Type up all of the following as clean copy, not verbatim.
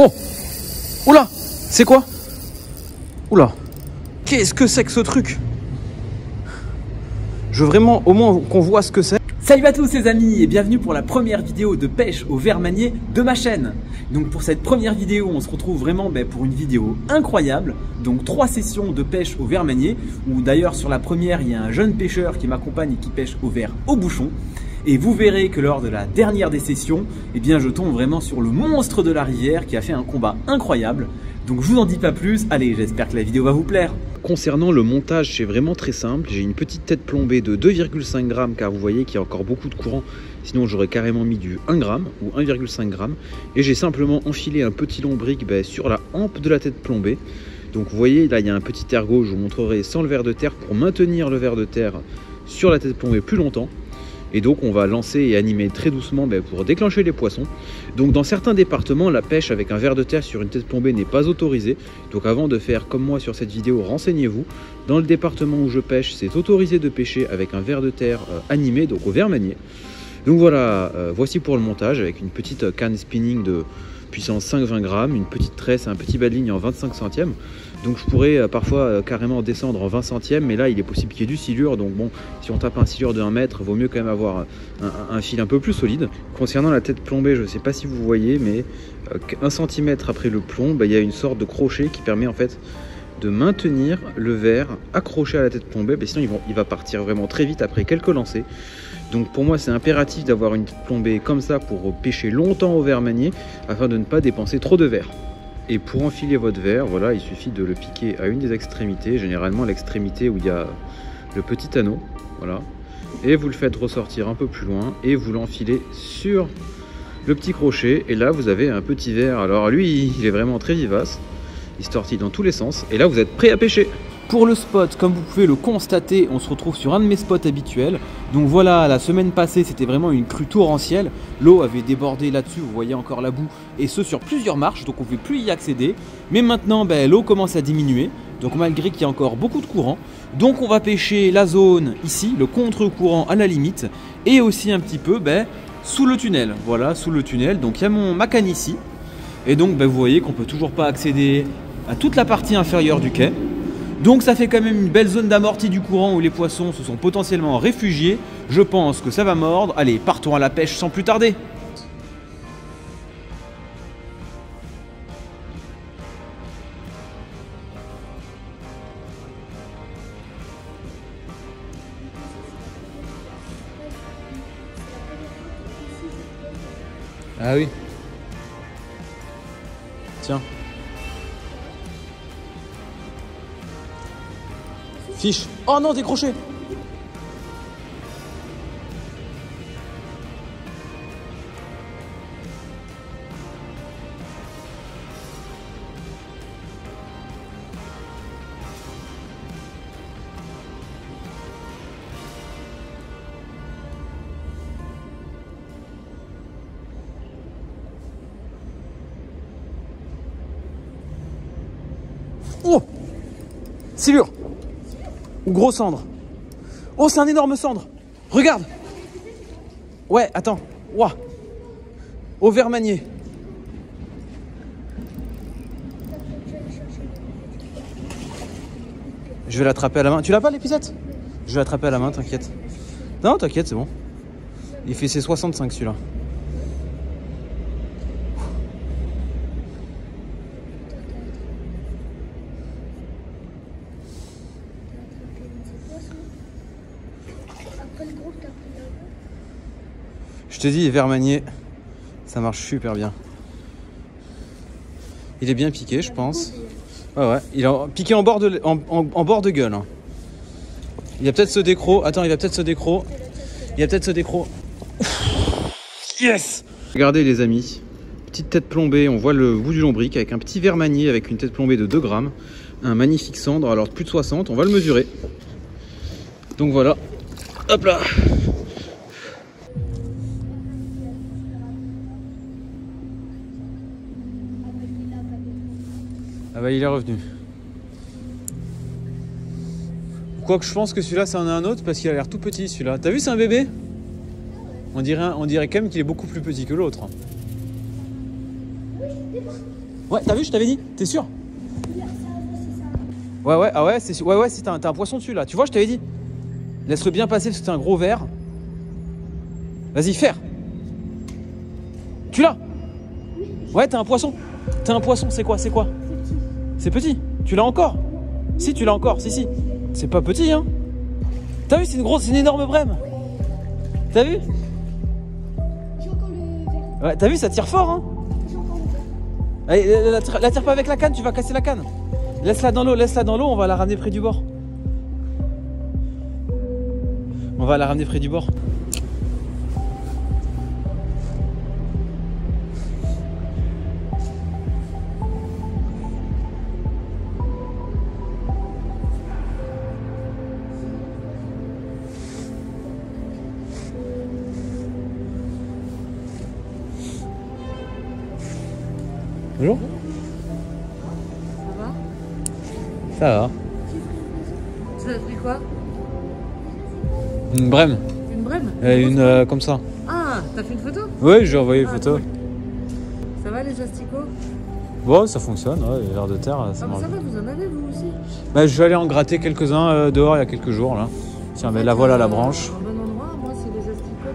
Oh! Oula! C'est quoi? Oula! Qu'est-ce que c'est que ce truc? Je veux vraiment au moins qu'on voit ce que c'est. Salut à tous les amis et bienvenue pour la première vidéo de pêche au ver manier de ma chaîne. Donc pour cette première vidéo, on se retrouve vraiment pour une vidéo incroyable. Donc 3 sessions de pêche au ver manier, où d'ailleurs sur la première, il y a un jeune pêcheur qui m'accompagne et qui pêche au ver au bouchon. Et vous verrez que lors de la dernière des sessions, eh bien je tombe vraiment sur le monstre de la rivière qui a fait un combat incroyable. Donc je vous en dis pas plus, allez, j'espère que la vidéo va vous plaire. Concernant le montage, c'est vraiment très simple. J'ai une petite tête plombée de 2,5 g car vous voyez qu'il y a encore beaucoup de courant. Sinon j'aurais carrément mis du 1 g ou 1,5 g. Et j'ai simplement enfilé un petit lombric sur la hampe de la tête plombée. Donc vous voyez, là il y a un petit ergot, je vous montrerai sans le ver de terre pour maintenir le ver de terre sur la tête plombée plus longtemps. Et donc on va lancer et animer très doucement pour déclencher les poissons. Donc dans certains départements, la pêche avec un ver de terre sur une tête plombée n'est pas autorisée. Donc avant de faire comme moi sur cette vidéo, renseignez-vous. Dans le département où je pêche, c'est autorisé de pêcher avec un ver de terre animé, donc au ver manier. Donc voilà, voici pour le montage avec une petite canne spinning de puissance 5-20 grammes, une petite tresse, un petit bas de ligne en 25 centièmes. Donc je pourrais parfois carrément descendre en 20 centièmes, mais là il est possible qu'il y ait du silure. Donc bon, si on tape un silure de 1 mètre, vaut mieux quand même avoir un fil un peu plus solide. Concernant la tête plombée, je ne sais pas si vous voyez, mais 1 cm après le plomb, il y a une sorte de crochet qui permet en fait de maintenir le ver accroché à la tête plombée. Sinon il va partir vraiment très vite après quelques lancers. Donc pour moi c'est impératif d'avoir une tête plombée comme ça pour pêcher longtemps au ver manier afin de ne pas dépenser trop de ver. Et pour enfiler votre ver, voilà, il suffit de le piquer à une des extrémités, généralement l'extrémité où il y a le petit anneau, voilà. Et vous le faites ressortir un peu plus loin et vous l'enfilez sur le petit crochet. Et là vous avez un petit ver. Alors lui il est vraiment très vivace, il se tortille dans tous les sens. Et là vous êtes prêt à pêcher. Pour le spot, comme vous pouvez le constater, on se retrouve sur un de mes spots habituels. Donc voilà, la semaine passée, c'était vraiment une crue torrentielle. L'eau avait débordé là-dessus, vous voyez encore la boue, et ce sur plusieurs marches, donc on ne pouvait plus y accéder. Mais maintenant, l'eau commence à diminuer, donc malgré qu'il y a encore beaucoup de courant. Donc on va pêcher la zone ici, le contre-courant à la limite, et aussi un petit peu sous le tunnel. Voilà, sous le tunnel, donc il y a ma canne ici. Et donc vous voyez qu'on ne peut toujours pas accéder à toute la partie inférieure du quai. Donc ça fait quand même une belle zone d'amorti du courant où les poissons se sont potentiellement réfugiés. Je pense que ça va mordre. Allez, partons à la pêche sans plus tarder. Ah oui. Tiens. Fiche. Oh non, décroché. Oh, silure. Ou gros cendre. Oh, c'est un énorme cendre. Regarde. Ouais, attends. Ouah. Au ver manier. Je vais l'attraper à la main. Tu l'as pas l'épisode? Je vais l'attraper à la main, t'inquiète. Non, t'inquiète, c'est bon. Il fait ses 65 celui-là. Je te dis, ver manier, ça marche super bien. Il est bien piqué, je pense. Ouais, il est piqué en bord de gueule. Hein. Il y a peut-être ce décro. Attends, il va peut-être se décro. Yes! Regardez les amis, petite tête plombée, on voit le bout du lombric avec un petit ver manier avec une tête plombée de 2 grammes. Un magnifique cendre, alors plus de 60, on va le mesurer. Donc voilà, hop là. Ah il est revenu. Quoique je pense que celui-là, ça en a un autre parce qu'il a l'air tout petit celui-là. T'as vu, c'est un bébé? On dirait quand même qu'il est beaucoup plus petit que l'autre. Ouais, t'as vu, je t'avais dit, t'es sûr? Ouais, ouais, ah ouais, c'est sûr. Ouais, ouais, si t'as un poisson dessus là. Tu vois, je t'avais dit. Laisse-le bien passer parce que c'est un gros verre. Vas-y, faire. Tu l'as? Ouais, t'as un poisson. T'as un poisson, c'est quoi? C'est quoi? C'est petit. Tu l'as encore? Si, tu l'as encore, si, si. C'est pas petit, hein? T'as vu, c'est une énorme brème. T'as vu? Ouais, t'as vu, ça tire fort, hein? Allez, la tire pas avec la canne, tu vas casser la canne. Laisse-la dans l'eau, on va la ramener près du bord. On va la ramener près du bord. Bonjour. Ça va. Ça a pris quoi? Une brème. Une brème? Une comme ça. Ah, t'as fait une photo? Oui, j'ai envoyé une photo. Cool. Ça va les asticots? Bon, ça fonctionne, ouais, les vers de terre, ça Ah, marche. ça va, vous en avez vous aussi? Bah, je vais aller en gratter quelques-uns dehors il y a quelques jours là. Tiens, mais là voilà la branche. Un bon endroit, moi c'est les asticots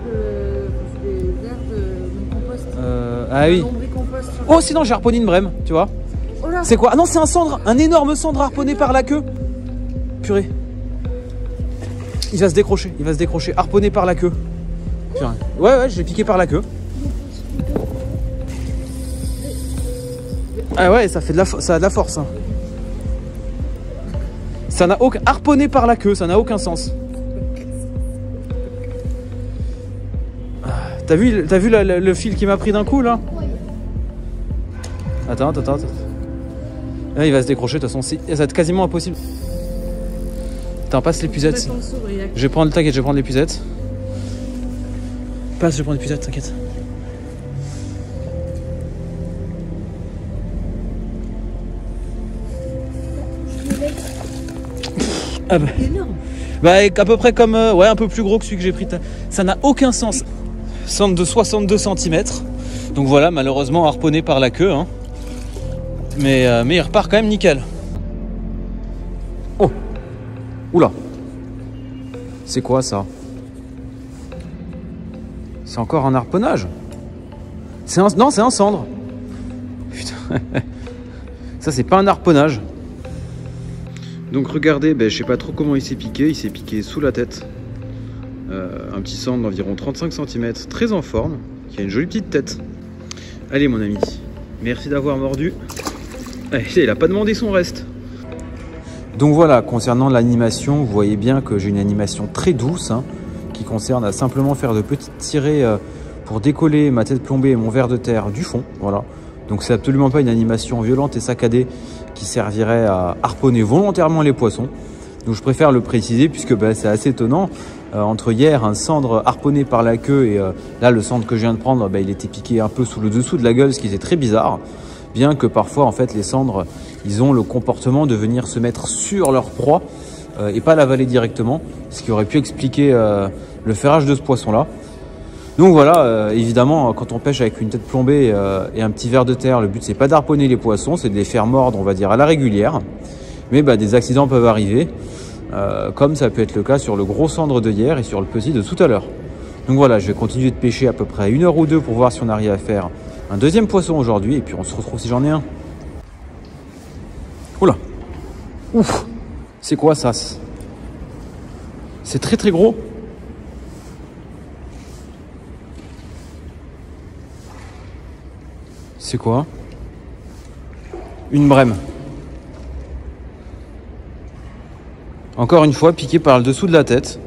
des vers de compost. Ah oui. Lombricompost. Oh, sinon j'ai harponné une brème, tu vois. Oh là. C'est quoi? Ah non, c'est un cendre, un énorme cendre harponné par la queue. Purée. Il va se décrocher, harponné par la queue. Purée. Ouais, ouais, je l'ai piqué par la queue. Ah ouais, ça a de la force. Hein. Ça n'a aucun harponné par la queue, ça n'a aucun sens. T'as vu le fil qui m'a pris d'un coup là? Attends. Là, il va se décrocher, de toute façon, ça va être quasiment impossible. Attends, passe l'épuisette. Je vais prendre l'épuisette. Je vais prendre l'épuisette, t'inquiète. Ah bah. Énorme. Bah, à peu près comme, ouais, un peu plus gros que celui que j'ai pris. Ça n'a aucun sens. Centre de 62 cm. Donc voilà, malheureusement harponné par la queue. Hein. Mais il repart quand même nickel. Oh. Oula. C'est quoi ça? C'est encore un harponnage? Non, c'est un cendre. Putain. Ça, c'est pas un harponnage. Donc regardez, je sais pas trop comment il s'est piqué sous la tête. Un petit cendre d'environ 35 cm, très en forme, qui a une jolie petite tête. Allez mon ami, merci d'avoir mordu. Allez, il a pas demandé son reste. Donc voilà, concernant l'animation, vous voyez bien que j'ai une animation très douce, hein, qui concerne à simplement faire de petites tirées pour décoller ma tête plombée et mon ver de terre du fond. Voilà. Donc c'est absolument pas une animation violente et saccadée qui servirait à harponner volontairement les poissons. Donc je préfère le préciser puisque c'est assez étonnant. Entre hier, un cendre harponné par la queue et là le cendre que je viens de prendre, il était piqué un peu sous le dessous de la gueule, ce qui était très bizarre. Bien que parfois en fait les cendres, ils ont le comportement de venir se mettre sur leur proie et pas l'avaler directement, ce qui aurait pu expliquer le ferrage de ce poisson là. Donc voilà, évidemment, quand on pêche avec une tête plombée et un petit ver de terre, le but c'est pas d'harponner les poissons, c'est de les faire mordre, on va dire, à la régulière. Mais des accidents peuvent arriver, comme ça peut être le cas sur le gros cendre de hier et sur le petit de tout à l'heure. Donc voilà, je vais continuer de pêcher à peu près 1 heure ou 2 pour voir si on arrive à faire un deuxième poisson aujourd'hui, et puis on se retrouve si j'en ai un. Oula. Ouf. C'est quoi ça? C'est très très gros. C'est quoi? Une brème. Encore une fois, piqué par le dessous de la tête.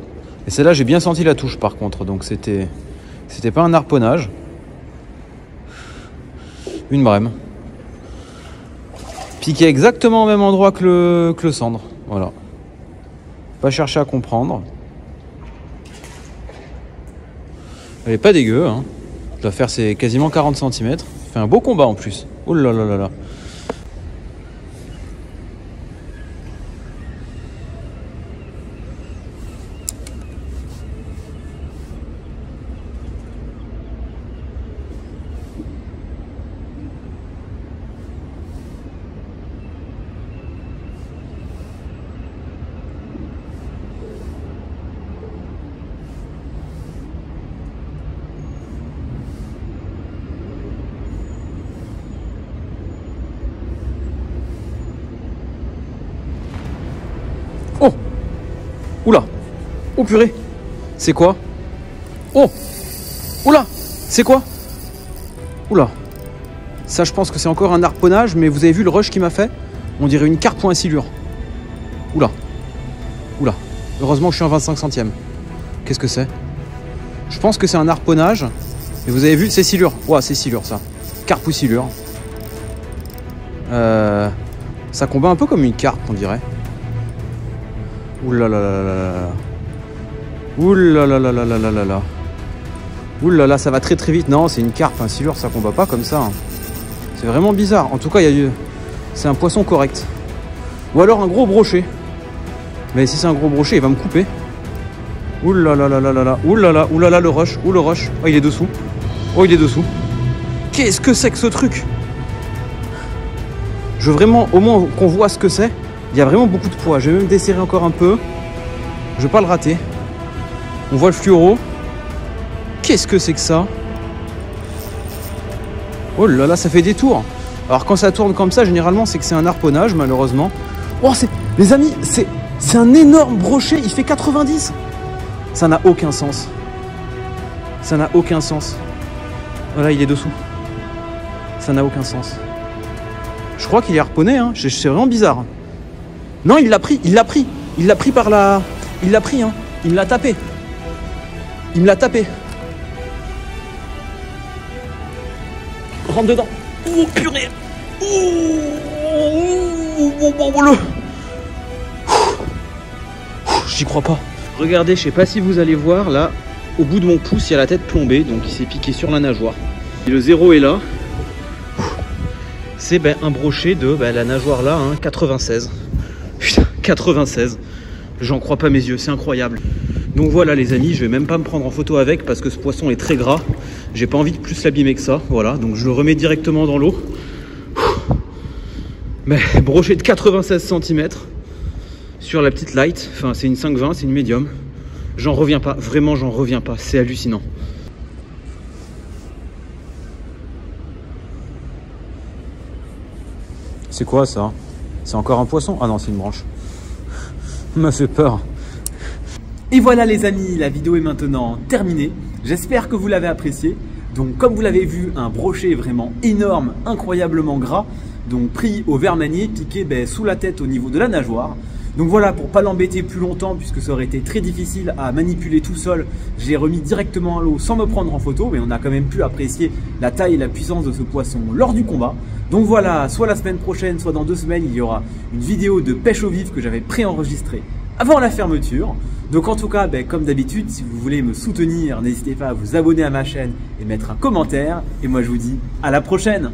Et celle-là, j'ai bien senti la touche par contre. Donc c'était pas un harponnage. Une brème. Piqué exactement au même endroit que le cendre. Voilà. Pas chercher à comprendre. Elle est pas dégueu. Hein. Je dois faire c'est quasiment 40 cm. Fait un beau combat en plus. Oh là là là là. Oh purée. C'est quoi? Oh. Oula. C'est quoi? Oula. Ça, je pense que c'est encore un harponnage, mais vous avez vu le rush qu'il m'a fait? On dirait une carpe ou un silure. Oula. Oula. Heureusement que je suis en 25 centièmes. Qu'est-ce que c'est? Je pense que c'est un harponnage. Et vous avez vu, c'est silure. Ouah, c'est silure ça. Carpe ou silure. Ça combat un peu comme une carpe, on dirait. Oula là là là là là. Oula là là là là là là là. Oula là, ça va très très vite. Non, c'est une carpe, un silure, ça combat pas comme ça. Hein. C'est vraiment bizarre. En tout cas, c'est un poisson correct. Ou alors un gros brochet. Mais si c'est un gros brochet, il va me couper. Oula là là là là là. Oula là, oula là, le rush. Ouh le rush. Oh, il est dessous. Oh, il est dessous. Qu'est-ce que c'est que ce truc? Je veux vraiment, au moins qu'on voit ce que c'est. Il y a vraiment beaucoup de poids. Je vais même desserrer encore un peu. Je vais pas le rater. On voit le fluoro. Qu'est-ce que c'est que ça? Oh là là, ça fait des tours. Alors quand ça tourne comme ça, généralement, c'est que c'est un harponnage, malheureusement. Oh, les amis, c'est un énorme brochet. Il fait 90. Ça n'a aucun sens. Ça n'a aucun sens. Voilà, il est dessous. Ça n'a aucun sens. Je crois qu'il est harponné, hein. C'est vraiment bizarre. Non, il l'a pris, il l'a pris. Il l'a pris par la... Il l'a pris, hein. Il me l'a tapé. Il me l'a tapé. Rentre dedans. Oh, purée. J'y crois pas. Regardez, je sais pas si vous allez voir, là, au bout de mon pouce, il y a la tête plombée, donc il s'est piqué sur la nageoire. Et le zéro est là. C'est un brochet de la nageoire là, hein, 96. Putain, 96. J'en crois pas mes yeux, c'est incroyable. Donc voilà les amis, je vais même pas me prendre en photo avec parce que ce poisson est très gras. J'ai pas envie de plus l'abîmer que ça. Voilà, donc je le remets directement dans l'eau. Mais brochet de 96 cm sur la petite light. Enfin, c'est une 5,20, c'est une médium. J'en reviens pas, vraiment j'en reviens pas, c'est hallucinant. C'est quoi ça? C'est encore un poisson? Ah non, c'est une branche. Ça m'a fait peur. Et voilà les amis, la vidéo est maintenant terminée. J'espère que vous l'avez apprécié. Donc comme vous l'avez vu, un brochet vraiment énorme, incroyablement gras. Donc pris au verre manier, piqué sous la tête au niveau de la nageoire. Donc voilà, pour pas l'embêter plus longtemps, puisque ça aurait été très difficile à manipuler tout seul, j'ai remis directement à l'eau sans me prendre en photo, mais on a quand même pu apprécier la taille et la puissance de ce poisson lors du combat. Donc voilà, soit la semaine prochaine, soit dans 2 semaines, il y aura une vidéo de pêche au vif que j'avais préenregistrée avant la fermeture. Donc en tout cas, comme d'habitude, si vous voulez me soutenir, n'hésitez pas à vous abonner à ma chaîne et mettre un commentaire. Et moi je vous dis à la prochaine!